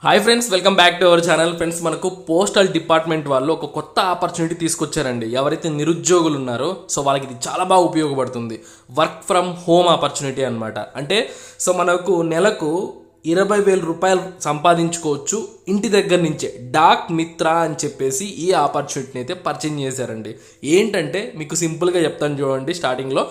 Hi friends, welcome back to our channel. Friends, మనకు postal department వాళ్ళు ఒక కొత్త ఆపర్చునిటీ తీసుకొచ్చారండి. ఎవరైతే నిరుద్యోగులు ఉన్నారో సో వాళ్ళకి ఇది చాలా బాగా ఉపయోగపడుతుంది. వర్క్ ఫ్రమ్ హోమ్ ఆపర్చునిటీ అనమాట. అంటే సో మనకు నెలకు 20,000 రూపాయలు సంపాదించుకోవచ్చు ఇంటి దగ్గర నుంచే. డాక్ మిత్ర అని చెప్పేసి ఈ ఆపర్చునిటీని అయితే పరిచయం చేశారండి. ఏంటంటే మీకు సింపుల్గా చెప్తాను చూడండి. స్టార్టింగ్లో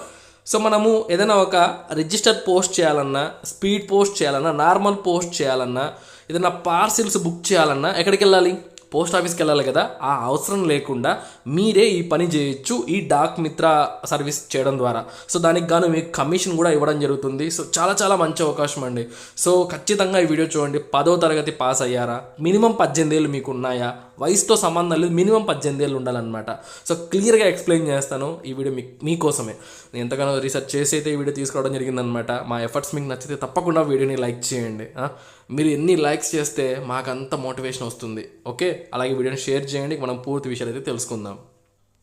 సో మనము ఏదైనా ఒక రిజిస్టర్ పోస్ట్ చేయాలన్నా, స్పీడ్ పోస్ట్ చేయాలన్నా, నార్మల్ పోస్ట్ చేయాలన్నా, ఏదైనా పార్సిల్స్ బుక్ చేయాలన్నా ఎక్కడికి వెళ్ళాలి? పోస్ట్ ఆఫీస్కి వెళ్ళాలి కదా. ఆ అవసరం లేకుండా మీరే ఈ పని చేయొచ్చు ఈ డాక్ మిత్ర సర్వీస్ చేయడం ద్వారా. సో దానికి గాను మీకు కమిషన్ కూడా ఇవ్వడం జరుగుతుంది. సో చాలా చాలా మంచి అవకాశం అండి. సో ఖచ్చితంగా ఈ వీడియో చూడండి. 10వ తరగతి పాస్ అయ్యారా, మినిమం 18 ఏళ్ళు మీకు ఉన్నాయా, వయసుతో సంబంధం లేదు, మినిమం 18 ఏళ్ళు ఉండాలన్నమాట. సో క్లియర్గా ఎక్స్ప్లెయిన్ చేస్తాను. ఈ వీడియో మీకోసమే. నేను ఎంతగానో రీసెర్చ్ చేసి అయితే ఈ వీడియో తీసుకోవడం జరిగిందనమాట. మా ఎఫర్ట్స్ మీకు నచ్చితే తప్పకుండా వీడియోని లైక్ చేయండి. మీరు ఎన్ని లైక్స్ చేస్తే మాకంత మోటివేషన్ వస్తుంది. ఓకే, అలాగే వీడియోని షేర్ చేయండి. మనం పూర్తి విషయాలు అయితే తెలుసుకుందాం.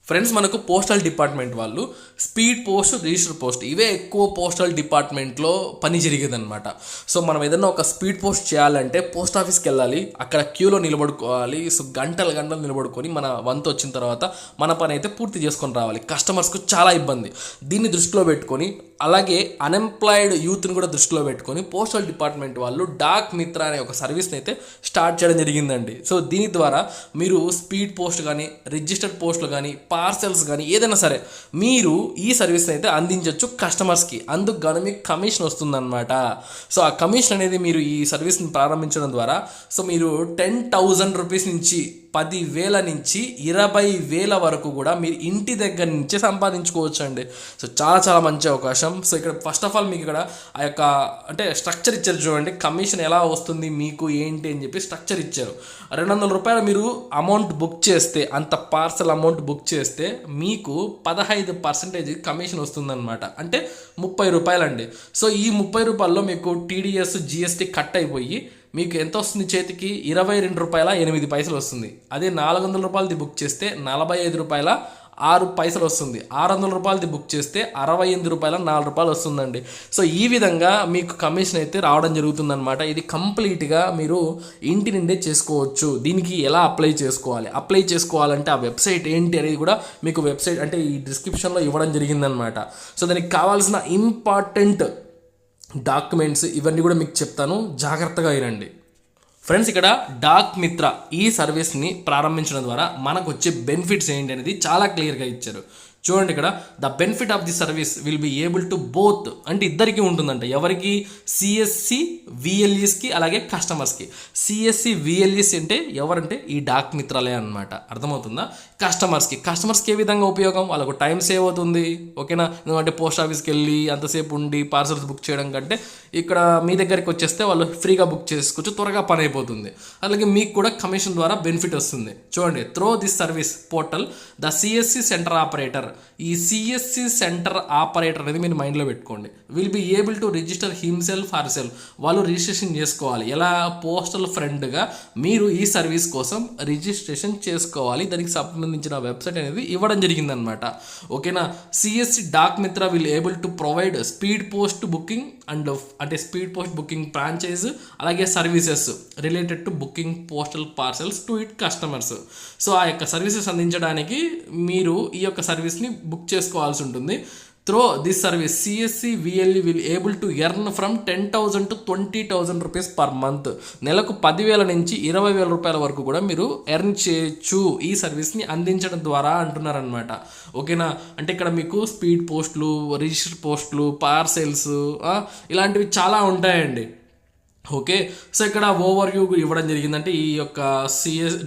ఫ్రెండ్స్, మనకు పోస్టల్ డిపార్ట్మెంట్ వాళ్ళు స్పీడ్ పోస్ట్, రిజిస్టర్ పోస్ట్ ఇవే ఎక్కువ పోస్టల్ డిపార్ట్మెంట్లో పని జరిగేదన్నమాట. సో మనం ఏదైనా ఒక స్పీడ్ పోస్ట్ చేయాలంటే పోస్ట్ ఆఫీస్కి వెళ్ళాలి, అక్కడ క్యూలో నిలబడుకోవాలి. సో గంటలు నిలబడుకొని మన వంతు వచ్చిన తర్వాత మన పని అయితే పూర్తి చేసుకొని రావాలి. కస్టమర్స్కు చాలా ఇబ్బంది. దీన్ని దృష్టిలో పెట్టుకొని, అలాగే అన్ఎంప్లాయిడ్ యూత్ని కూడా దృష్టిలో పెట్టుకొని పోస్టల్ డిపార్ట్మెంట్ వాళ్ళు డాక్ మిత్ర అనే ఒక సర్వీస్ని అయితే స్టార్ట్ చేయడం జరిగిందండి. సో దీని ద్వారా మీరు స్పీడ్ పోస్ట్ కానీ, రిజిస్టర్డ్ పోస్టులు కానీ, పార్సెల్స్ కానీ ఏదైనా సరే మీరు ఈ సర్వీస్ని అయితే అందించవచ్చు కస్టమర్స్కి. అందుకు గాను మీకు కమిషన్ వస్తుందన్నమాట. సో ఆ కమిషన్ అనేది మీరు ఈ సర్వీస్ని ప్రారంభించడం ద్వారా సో మీరు 10,000 రూపీస్ నుంచి 10,000 నుంచి 20,000 వరకు కూడా మీరు ఇంటి దగ్గర నుంచే సంపాదించుకోవచ్చు అండి. సో చాలా చాలా మంచి అవకాశం. సో ఇక్కడ ఫస్ట్ ఆఫ్ ఆల్ మీకు ఇక్కడ ఆ యొక్క అంటే స్ట్రక్చర్ ఇచ్చారు చూడండి. కమిషన్ ఎలా వస్తుంది మీకు ఏంటి అని చెప్పి స్ట్రక్చర్ ఇచ్చారు. 200 రూపాయలు మీరు అమౌంట్ బుక్ చేస్తే, అంత పార్సల్ అమౌంట్ బుక్ చేస్తే మీకు 15% కమిషన్ వస్తుందన్నమాట. అంటే 30 రూపాయలండి. సో ఈ 30 రూపాయల్లో మీకు టీడీఎస్, జిఎస్టీ కట్ అయిపోయి మీకు ఎంత వస్తుంది? చేతికి 22 రూపాయల 8 పైసలు వస్తుంది. అదే 400 రూపాయలది బుక్ చేస్తే 45 రూపాయల 6 పైసలు వస్తుంది. 600 రూపాయలది బుక్ చేస్తే 68 రూపాయల 4 రూపాయలు వస్తుందండి. సో ఈ విధంగా మీకు కమిషన్ అయితే రావడం జరుగుతుందన్నమాట. ఇది కంప్లీట్గా మీరు ఇంటి నుండే చేసుకోవచ్చు. దీనికి ఎలా అప్లై చేసుకోవాలంటే ఆ వెబ్సైట్ ఏంటి అనేది కూడా మీకు వెబ్సైట్ అంటే ఈ డిస్క్రిప్షన్లో ఇవ్వడం జరిగిందనమాట. సో దానికి కావాల్సిన ఇంపార్టెంట్ డాక్యుమెంట్స్ ఇవన్నీ కూడా మీకు చెప్తాను, జాగ్రత్తగా వినండి. ఫ్రెండ్స్, ఇక్కడ డాక్ మిత్ర ఈ సర్వీస్ని ప్రారంభించడం ద్వారా మనకు వచ్చే బెనిఫిట్స్ ఏంటి అనేది చాలా క్లియర్గా ఇచ్చారు. చూడండి, ఇక్కడ the benefit of the service will be able to both, అంటే ఇద్దరికి ఉంటుందంట. ఎవరికి? సిఎస్సి విఎల్ఈస్కి, అలాగే కస్టమర్స్కి. సిఎస్సి విఎల్ఈస్ అంటే ఎవరంటే ఈ డాక్ మిత్రాలే అనమాట. అర్థమవుతుందా? కస్టమర్స్కి ఏ విధంగా ఉపయోగం? వాళ్ళకు టైం సేవ్ అవుతుంది. ఓకేనా? ఎందుకంటే పోస్ట్ ఆఫీస్కి వెళ్ళి అంతసేపు ఉండి పార్సల్స్ బుక్ చేయడం కంటే ఇక్కడ మీ దగ్గరికి వచ్చేస్తే వాళ్ళు ఫ్రీగా బుక్ చేసుకోవచ్చు, త్వరగా పని అయిపోతుంది. అలాగే మీకు కూడా కమిషన్ ద్వారా బెనిఫిట్ వస్తుంది. చూడండి, through this service portal the CSC centre operator, ఈ సిఎస్సి సెంటర్ ఆపరేటర్ అనేది మీరు మైండ్లో పెట్టుకోండి. Will be able to register himself or self. వాళ్ళు రిజిస్ట్రేషన్ చేసుకోవాలి. ఎలా? పోస్టల్ ఫ్రెండ్గా మీరు ఈ సర్వీస్ కోసం రిజిస్ట్రేషన్ చేసుకోవాలి. దానికి సంబంధించిన వెబ్సైట్ అనేది ఇవ్వడం జరిగిందనమాట. ఓకేనా? సిఎస్సి డాక్ మిత్ర will able to provide speed post booking and అంటే స్పీడ్ పోస్ట్ బుకింగ్ ఫ్రాంచైజ్, అలాగే services related to booking postal parcels to it customers. So ఆ యొక్క సర్వీసెస్ అందించడానికి మీరు ఈ యొక్క సర్వీస్ని బుక్ చేసుకోవాల్సి ఉంటుంది. Through this service CSC VLE will able to earn from 10,000 to 20,000 rupees per month. నెలకు 10,000 నుంచి 20,000 రూపాయల వరకు కూడా మీరు ఎర్న్ చేయొచ్చు ఈ సర్వీస్ని అందించడం ద్వారా అంటున్నారనమాట. ఓకేనా? అంటే ఇక్కడ మీకు స్పీడ్ పోస్టులు, రిజిస్టర్ పోస్టులు, పార్సెల్స్ ఇలాంటివి చాలా ఉంటాయండి. ఓకే, సో ఇక్కడ ఓవర్ వ్యూ ఇవ్వడం జరిగింది. అంటే ఈ యొక్క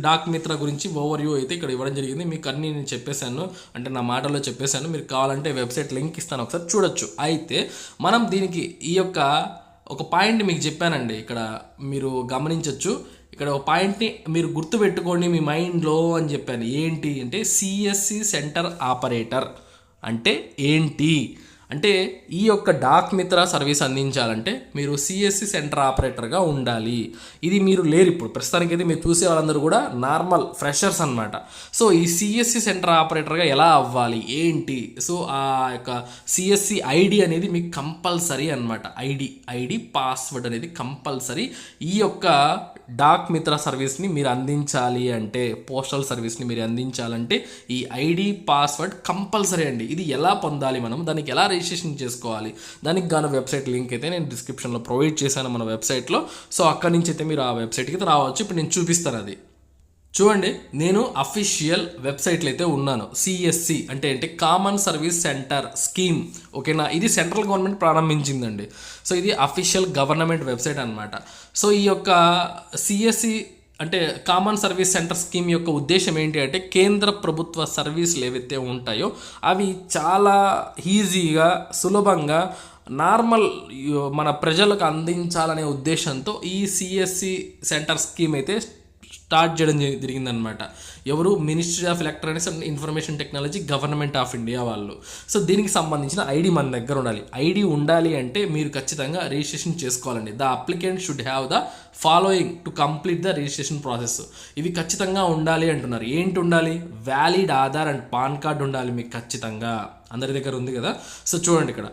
డాక్ మిత్ర గురించి ఓవర్ వ్యూ అయితే ఇక్కడ ఇవ్వడం జరిగింది. మీకు అన్నీ నేను చెప్పేశాను, అంటే నా మాటల్లో చెప్పేశాను. మీరు కావాలంటే వెబ్సైట్ లింక్ ఇస్తాను, ఒకసారి చూడొచ్చు. అయితే మనం దీనికి ఈ యొక్క ఒక పాయింట్ మీకు చెప్పానండి. ఇక్కడ మీరు గమనించవచ్చు. ఇక్కడ ఒక పాయింట్ని మీరు గుర్తుపెట్టుకోండి మీ మైండ్లో అని చెప్పాను. ఏంటి అంటే సిఎస్సి సెంటర్ ఆపరేటర్ అంటే ఏంటి అంటే ఈ యొక్క డాక్ మిత్ర సర్వీస్ అందించాలంటే మీరు సిఎస్సి సెంటర్ ఆపరేటర్గా ఉండాలి. ఇది మీరు లేరు ఇప్పుడు ప్రస్తుతానికి అయితే మీరు చూసే వాళ్ళందరూ కూడా నార్మల్ ఫ్రెషర్స్ అనమాట. సో ఈ సిఎస్సి సెంటర్ ఆపరేటర్గా ఎలా అవ్వాలి ఏంటి, సో ఆ యొక్క సిఎస్సి ఐడి అనేది మీకు కంపల్సరీ అనమాట. ఐడి పాస్వర్డ్ అనేది కంపల్సరీ. ఈ యొక్క డాక్ మిత్ర సర్వీస్ని మీరు అందించాలి అంటే, పోస్టల్ సర్వీస్ని మీరు అందించాలంటే ఈ ఐడి పాస్వర్డ్ కంపల్సరీ అండి. ఇది ఎలా పొందాలి, మనం దానికి ఎలా రిజిస్ట్రేషన్ చేసుకోవాలి, దానికి గాను వెబ్సైట్ లింక్ అయితే నేను డిస్క్రిప్షన్లో ప్రొవైడ్ చేశాను మన వెబ్సైట్లో. సో అక్కడి నుంచి అయితే మీరు ఆ వెబ్సైట్కి అయితే రావచ్చు. ఇప్పుడు నేను చూపిస్తాను అది. చూడండి, నేను అఫీషియల్ వెబ్సైట్లో అయితే ఉన్నాను. సిఎస్సి అంటే కామన్ సర్వీస్ సెంటర్ స్కీమ్, ఓకేనా. ఇది సెంట్రల్ గవర్నమెంట్ ప్రారంభించిందండి. సో ఇది అఫీషియల్ గవర్నమెంట్ వెబ్సైట్ అనమాట. సో ఈ యొక్క సిఎస్సి అంటే కామన్ సర్వీస్ సెంటర్ స్కీమ్ యొక్క ఉద్దేశం ఏంటి అంటే, కేంద్ర ప్రభుత్వ సర్వీసులు ఏవైతే ఉంటాయో అవి చాలా ఈజీగా సులభంగా నార్మల్ మన ప్రజలకు అందించాలనే ఉద్దేశంతో ఈ సిఎస్సి సెంటర్ స్కీమ్ అయితే స్టార్ట్ చేయడం జరిగిందనమాట. ఎవరు? Ministry of electronics and information technology, government of India వాళ్ళు. సో దీనికి సంబంధించిన ఐడి మన దగ్గర ఉండాలి. ఐడి ఉండాలి అంటే మీరు ఖచ్చితంగా రిజిస్ట్రేషన్ చేసుకోవాలండి. The applicant should have the following to complete the registration process. ఇవి ఖచ్చితంగా ఉండాలి అంటున్నారు. ఏంటి ఉండాలి? Valid Aadhaar and pan card ఉండాలి మీకు ఖచ్చితంగా. అందరి దగ్గర ఉంది కదా. సో చూడండి, ఇక్కడ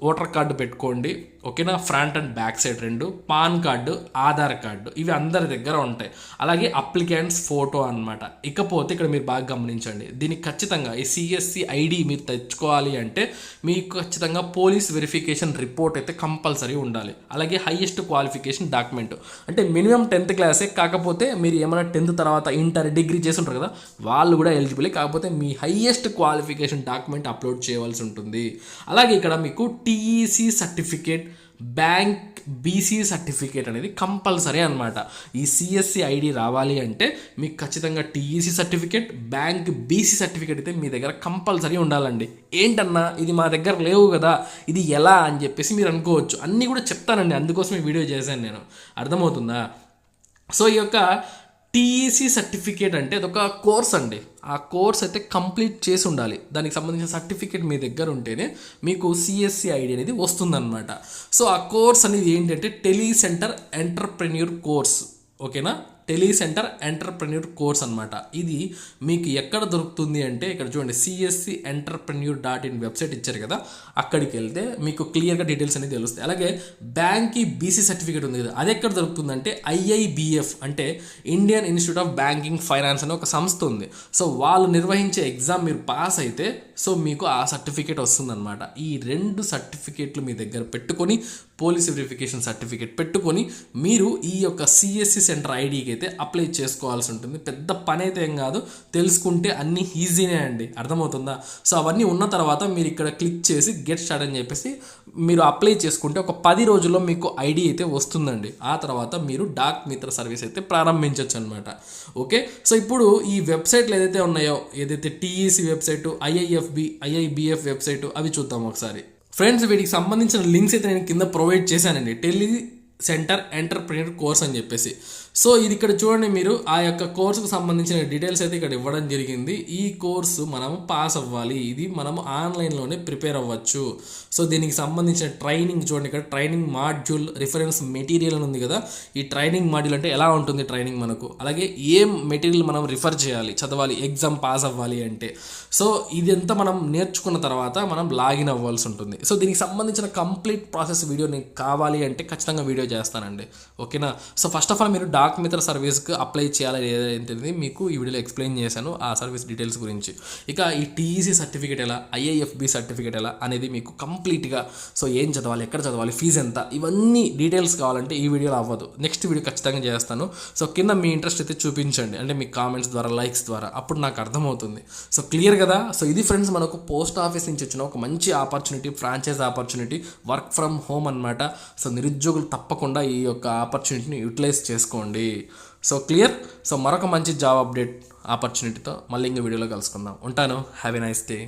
ఓటర్ కార్డు పెట్టుకోండి, ఓకేనా. ఫ్రంట్ అండ్ బ్యాక్ సైడ్ రెండు, పాన్ కార్డు, ఆధార్ కార్డు, ఇవి అందరి దగ్గర ఉంటాయి. అలాగే అప్లికెంట్స్ ఫోటో అనమాట. ఇకపోతే ఇక్కడ మీరు బాగా గమనించండి, దీనికి ఖచ్చితంగా ఈ సిఎస్సి ఐడి మీరు తెచ్చుకోవాలి అంటే మీకు ఖచ్చితంగా పోలీస్ వెరిఫికేషన్ రిపోర్ట్ అయితే కంపల్సరీ ఉండాలి. అలాగే హైయెస్ట్ క్వాలిఫికేషన్ డాక్యుమెంట్, అంటే మినిమం 10th క్లాసే, కాకపోతే మీరు ఏమైనా 10th తర్వాత ఇంటర్, డిగ్రీ చేసి ఉంటారు కదా, వాళ్ళు కూడా ఎలిజిబుల్. కాకపోతే మీ హైయెస్ట్ క్వాలిఫికేషన్ డాక్యుమెంట్ అప్లోడ్ చేయవలసి ఉంటుంది. అలాగే ఇక్కడ మీకు TEC certificate, bank BC certificate అనేది కంపల్సరీ అనమాట. ఈ సిఎస్సి ఐడి రావాలి అంటే మీకు ఖచ్చితంగా TEC certificate, bank BC certificate అయితే మీ దగ్గర కంపల్సరీ ఉండాలండి. ఏంటన్నా ఇది మా దగ్గర లేవు కదా, ఇది ఎలా అని చెప్పేసి మీరు అనుకోవచ్చు. అన్నీ కూడా చెప్తానండి, అందుకోసమే వీడియో చేశాను నేను. అర్థమవుతుందా? సో ఈ యొక్క టీఈసీ సర్టిఫికేట్ అంటే అదొక కోర్స్ అండి. ఆ కోర్స్ అయితే కంప్లీట్ చేసి ఉండాలి. దానికి సంబంధించిన సర్టిఫికేట్ మీ దగ్గర ఉంటేనే మీకు సిఎస్సి ఐడి అనేది వస్తుందన్నమాట. సో ఆ కోర్స్ అనేది ఏంటంటే టెలిసెంటర్ ఎంటర్ప్రెన్యూర్ కోర్స్, ఓకేనా. టెలిసెంటర్ ఎంటర్ప్రెన్యూర్ కోర్స్ అనమాట. ఇది మీకు ఎక్కడ దొరుకుతుంది అంటే ఇక్కడ చూడండి, సిఎస్సి ఎంటర్ప్రెన్యూర్.in వెబ్సైట్ ఇచ్చారు కదా, అక్కడికి వెళ్తే మీకు క్లియర్గా డీటెయిల్స్ అనేది తెలుస్తాయి. అలాగే బ్యాంక్కి బీసీ సర్టిఫికేట్ ఉంది కదా, అది ఎక్కడ దొరుకుతుంది అంటే IIBF అంటే Indian institute of banking finance అనే ఒక సంస్థ ఉంది. సో వాళ్ళు నిర్వహించే ఎగ్జామ్ మీరు పాస్ అయితే సో మీకు ఆ సర్టిఫికేట్ వస్తుందన్నమాట. ఈ 2 సర్టిఫికేట్లు మీ దగ్గర పెట్టుకొని, పోలీస్ వెరిఫికేషన్ సర్టిఫికేట్ పెట్టుకొని మీరు ఈ యొక్క సిఎస్సి సెంటర్ ఐడికి అయితే అప్లై చేసుకోవాల్సి ఉంటుంది. పెద్ద పని అయితే ఏం కాదు, తెలుసుకుంటే అన్నీ ఈజీనే అండి. అర్థమవుతుందా? సో అవన్నీ ఉన్న తర్వాత మీరు ఇక్కడ క్లిక్ చేసి గెట్ స్టార్ట్ అని చెప్పేసి మీరు అప్లై చేసుకుంటే ఒక 10 రోజుల్లో మీకు ఐడి అయితే వస్తుందండి. ఆ తర్వాత మీరు డాక్ మిత్ర సర్వీస్ అయితే ప్రారంభించవచ్చు అనమాట. ఓకే, సో ఇప్పుడు ఈ వెబ్సైట్లు ఏదైతే ఉన్నాయో, ఏదైతే టీఈసీ వెబ్సైటు, IIBF వెబ్సైటు, అవి చూద్దాం ఒకసారి. ఫ్రెండ్స్, వీటికి సంబంధించిన లింక్స్ అయితే నేను కింద ప్రొవైడ్ చేశానండి. టెలిసెంటర్ ఎంటర్ప్రెన్యూర్ కోర్స్ అని చెప్పేసి. సో ఇది ఇక్కడ చూడండి, మీరు ఆ యొక్క కోర్సుకు సంబంధించిన డీటెయిల్స్ అయితే ఇక్కడ ఇవ్వడం జరిగింది. ఈ కోర్సు మనం పాస్ అవ్వాలి, ఇది మనం ఆన్లైన్లోనే ప్రిపేర్ అవ్వచ్చు. సో దీనికి సంబంధించిన ట్రైనింగ్ చూడండి, ఇక్కడ ట్రైనింగ్ మాడ్యూల్, రిఫరెన్స్ మెటీరియల్ అని ఉంది కదా. ఈ ట్రైనింగ్ మాడ్యూల్ అంటే ఎలా ఉంటుంది ట్రైనింగ్ మనకు, అలాగే ఏం మెటీరియల్ మనం రిఫర్ చేయాలి, చదవాలి ఎగ్జామ్ పాస్ అవ్వాలి అంటే. సో ఇదంతా మనం నేర్చుకున్న తర్వాత మనం లాగిన్ అవ్వాల్సి ఉంటుంది. సో దీనికి సంబంధించిన కంప్లీట్ ప్రాసెస్ వీడియో నీకు కావాలి అంటే ఖచ్చితంగా వీడియో చేస్తానండి, ఓకేనా. సో ఫస్ట్ ఆఫ్ ఆల్ మీరు డాక్ మిత్ర సర్వీస్కి అప్లై చేయాలి ఏదైతే మీకు ఈ వీడియోలో ఎక్స్ప్లెయిన్ చేశాను, ఆ సర్వీస్ డీటెయిల్స్ గురించి. ఇక ఈ టీఈసీ సర్టిఫికేట్ ఎలా, IIFB సర్టిఫికేట్ ఎలా అనేది మీకు కంప్లీట్గా, సో ఏం చదవాలి, ఎక్కడ చదవాలి, ఫీజు ఎంత, ఇవన్నీ డీటెయిల్స్ కావాలంటే ఈ వీడియోలో అవ్వదు, నెక్స్ట్ వీడియో ఖచ్చితంగా చేస్తాను. సో కింద మీ ఇంట్రెస్ట్ అయితే చూపించండి, అంటే మీ కామెంట్స్ ద్వారా, లైక్స్ ద్వారా, అప్పుడు నాకు అర్థమవుతుంది. సో క్లియర్ కదా. సో ఇది ఫ్రెండ్స్ మనకు పోస్ట్ ఆఫీస్ నుంచి వచ్చిన ఒక మంచి opportunity, franchise opportunity, work from home అనమాట. సో నిరుద్యోగులు తప్పకుండా ఈ యొక్క ఆపర్చునిటీని యూటిలైజ్ చేసుకోండి. So clear. సో మరొక మంచి జాబ్ అప్డేట్ ఆపర్చునిటీతో మళ్ళీ ఇంకో వీడియోలో కలుసుకుందాం. ఉంటాను. Have a nice day.